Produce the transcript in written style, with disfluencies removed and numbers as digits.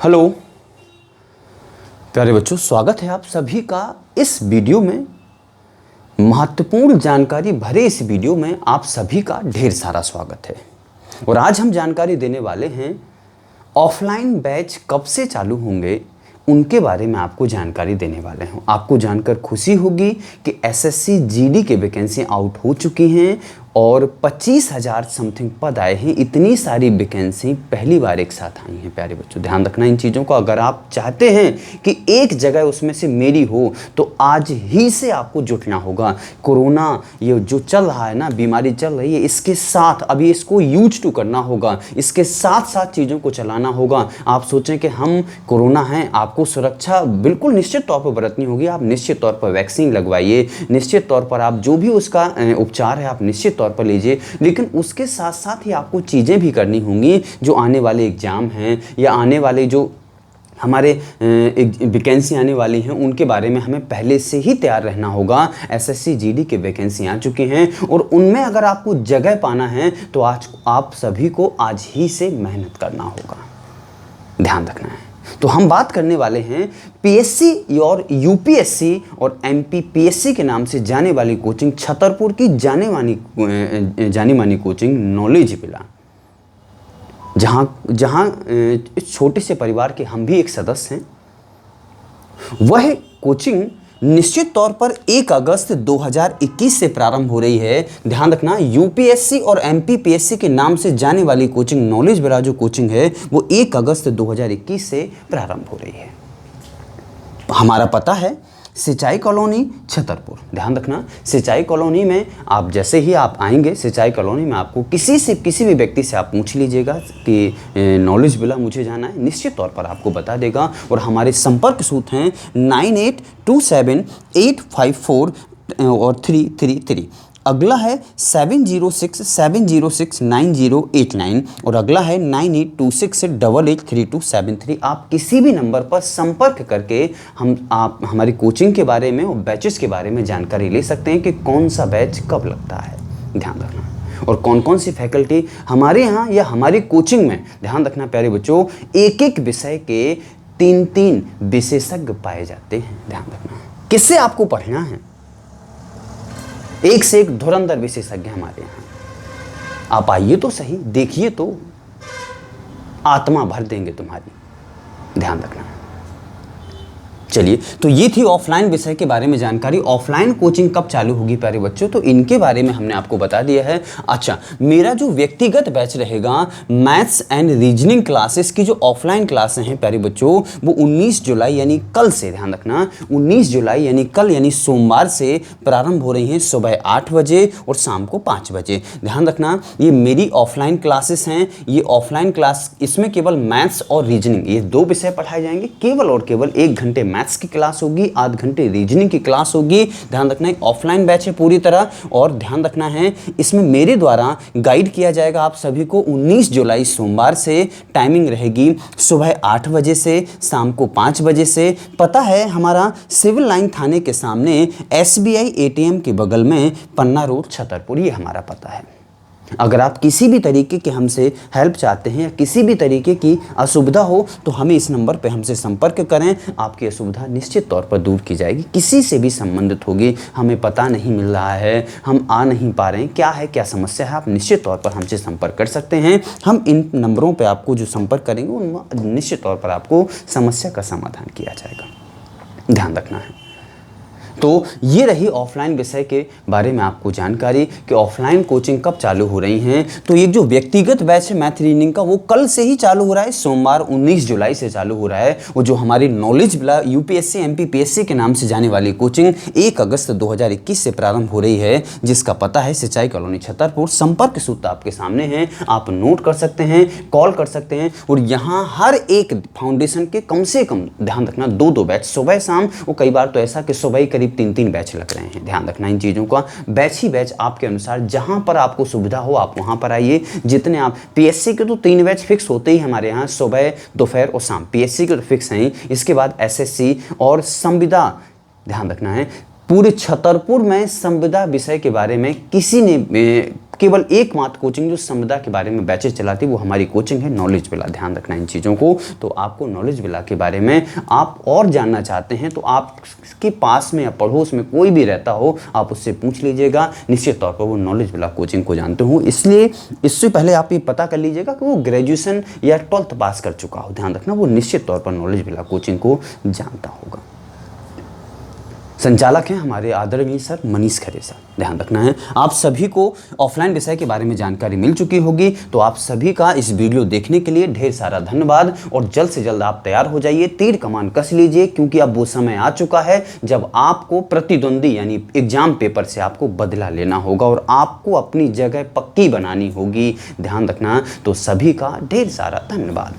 Hello प्यारे बच्चों, स्वागत है आप सभी का इस वीडियो में। महत्वपूर्ण जानकारी भरे इस वीडियो में आप सभी का ढेर सारा स्वागत है। और आज हम जानकारी देने वाले हैं ऑफलाइन बैच कब से चालू होंगे, उनके बारे में आपको जानकारी देने वाले हैं। आपको जानकर खुशी होगी कि एसएससी जीडी के वैकेंसी आउट हो चुकी हैं और 25,000 समथिंग पद आए हैं। इतनी सारी वैकेंसी पहली बार एक साथ आई हैं। प्यारे बच्चों, ध्यान रखना इन चीज़ों को। अगर आप चाहते हैं कि एक जगह उसमें से मेरी हो तो आज ही से आपको जुटना होगा। कोरोना ये जो चल रहा है ना, बीमारी चल रही है, इसके साथ अभी इसको यूज टू करना होगा, इसके साथ साथ चीज़ों को चलाना होगा। आप सोचें कि हम कोरोना हैं, आपको सुरक्षा बिल्कुल निश्चित तौर पर बरतनी होगी। आप निश्चित तौर पर वैक्सीन लगवाइए, निश्चित तौर पर आप जो भी उसका उपचार है आप निश्चित तौर पर लीजिए। लेकिन उसके साथ साथ ही आपको चीज़ें भी करनी होंगी। जो आने वाले एग्ज़ाम हैं या आने वाले जो हमारे वैकेंसी आने वाली हैं, उनके बारे में हमें पहले से ही तैयार रहना होगा। एसएससी जीडी के वैकेंसी आ चुकी हैं और उनमें अगर आपको जगह पाना है तो आज आप सभी को आज ही से मेहनत करना होगा, ध्यान रखना है। तो हम बात करने वाले हैं पीएससी और यूपीएससी और एमपीपीएससी के नाम से जाने वाली कोचिंग, छतरपुर की जानी मानी कोचिंग नॉलेज विला, जहां इस छोटे से परिवार के हम भी एक सदस्य हैं। वह कोचिंग निश्चित तौर पर 1 अगस्त 2021 से प्रारंभ हो रही है। ध्यान रखना, यूपीएससी और एमपीपीएससी के नाम से जाने वाली कोचिंग नॉलेज विला जो कोचिंग है वो 1 अगस्त 2021 से प्रारंभ हो रही है। हमारा पता है सिंचाई कॉलोनी छतरपुर। ध्यान रखना, सिंचाई कॉलोनी में आप जैसे ही आप आएंगे, सिंचाई कॉलोनी में आपको किसी भी व्यक्ति से आप पूछ लीजिएगा कि नॉलेज विला मुझे जाना है, निश्चित तौर पर आपको बता देगा। और हमारे संपर्क सूत्र हैं 9827854333। और 333। अगला है 7067069089 और अगला है 9826883273। आप किसी भी नंबर पर संपर्क करके आप हमारी कोचिंग के बारे में और बैचेस के बारे में जानकारी ले सकते हैं कि कौन सा बैच कब लगता है। ध्यान रखना, और कौन कौन सी फैकल्टी हमारे यहाँ या हमारी कोचिंग में। ध्यान रखना प्यारे बच्चों, एक एक विषय के 3 विशेषज्ञ पाए जाते हैं। ध्यान रखना, किससे आपको पढ़ना है, एक से एक धुरंधर विशेषज्ञ हमारे यहाँ। आप आइए तो सही, देखिए तो, आत्मा भर देंगे तुम्हारी। ध्यान रखना। चलिए, तो ये थी ऑफलाइन विषय के बारे में जानकारी। ऑफलाइन कोचिंग कब चालू होगी प्यारे बच्चों, तो इनके बारे में हमने आपको बता दिया है। अच्छा, मेरा जो व्यक्तिगत बैच रहेगा मैथ्स एंड रीजनिंग क्लासेस की जो ऑफलाइन क्लासें हैं प्यारे बच्चों, वो 19 जुलाई यानी कल से, ध्यान रखना, 19 जुलाई यानी कल यानी सोमवार से प्रारंभ हो रही हैं सुबह 8 बजे और शाम को 5 बजे। ध्यान रखना, ये मेरी ऑफलाइन क्लासेस हैं। ये ऑफलाइन क्लास, इसमें केवल मैथ्स और रीजनिंग ये 2 विषय पढ़ाए जाएंगे। केवल और केवल 1 घंटे मैथ्स की क्लास होगी, आध घंटे रीजनिंग की क्लास होगी। ध्यान रखना, एक ऑफलाइन बैच है पूरी तरह। और ध्यान रखना है, इसमें मेरे द्वारा गाइड किया जाएगा आप सभी को। 19 जुलाई सोमवार से टाइमिंग रहेगी सुबह 8 बजे से शाम को 5 बजे से। पता है हमारा सिविल लाइन थाने के सामने एसबीआई एटीएम के बगल में पन्ना रोड छतरपुर, ये हमारा पता है। अगर आप किसी भी तरीके के हमसे हेल्प चाहते हैं या किसी भी तरीके की असुविधा हो तो हमें इस नंबर पे हमसे संपर्क करें। आपकी असुविधा निश्चित तौर पर दूर की जाएगी। किसी से भी संबंधित होगी, हमें पता नहीं मिल रहा है, हम आ नहीं पा रहे हैं, क्या है, क्या समस्या है, आप निश्चित तौर पर हमसे संपर्क कर सकते हैं। हम इन नंबरों पर आपको जो संपर्क करेंगे उन निश्चित तौर पर आपको समस्या का समाधान किया जाएगा। ध्यान रखना है। तो ये रही ऑफलाइन विषय के बारे में आपको जानकारी कि ऑफलाइन कोचिंग कब चालू हो रही हैं। तो ये जो व्यक्तिगत बैच है मैथ रीजनिंग का, वो कल से ही चालू हो रहा है, सोमवार 19 जुलाई से चालू हो रहा है। वो जो हमारी नॉलेज विला यूपीएससी एमपीपीएससी के नाम से जाने वाली कोचिंग 1 अगस्त 2021 से प्रारंभ हो रही है, जिसका पता है सिंचाई कॉलोनी छतरपुर। संपर्क सूत्र आपके सामने हैं, आप नोट कर सकते हैं, कॉल कर सकते हैं। और यहाँ हर एक फाउंडेशन के कम से कम, ध्यान रखना, 2 बैच सुबह शाम, और कई बार तो ऐसा कि सुबह ही करीब 3 बैच लग रहे हैं। ध्यान रखना इन चीज़ों का। बैच ही बैच आपके अनुसार जहां पर आपको सुविधा हो आप वहां पर आइए। जितने आप पीएससी के तो 3 बैच फिक्स होते ही हमारे यहाँ, सुबह, दोपहर और शाम। पीएससी के तो फिक्स हैं। इसके बाद एसएससी और संविदा, ध्यान रखना है, पूरे छतरपुर में संविदा विषय के बारे में किसी ने केवल एकमात्र कोचिंग जो समुदाय के बारे में बैचेस चलाती है वो हमारी कोचिंग है नॉलेज विला। ध्यान रखना इन चीज़ों को। तो आपको नॉलेज विला के बारे में आप और जानना चाहते हैं तो आपके पास में या पड़ोस में कोई भी रहता हो आप उससे पूछ लीजिएगा, निश्चित तौर पर वो नॉलेज विला कोचिंग को जानते हो। इसलिए इससे पहले आप ये पता कर लीजिएगा कि वो ग्रेजुएशन या 12th पास कर चुका हो। ध्यान रखना वो निश्चित तौर पर नॉलेज विला कोचिंग को जानता होगा। संचालक हैं हमारे आदरणीय सर मनीष खरे सर। ध्यान रखना है आप सभी को ऑफलाइन विषय के बारे में जानकारी मिल चुकी होगी। तो आप सभी का इस वीडियो देखने के लिए ढेर सारा धन्यवाद और जल्द से जल्द आप तैयार हो जाइए, तीर कमान कस लीजिए, क्योंकि अब वो समय आ चुका है जब आपको प्रतिद्वंदी यानी एग्जाम पेपर से आपको बदला लेना होगा और आपको अपनी जगह पक्की बनानी होगी। ध्यान रखना। तो सभी का ढेर सारा धन्यवाद।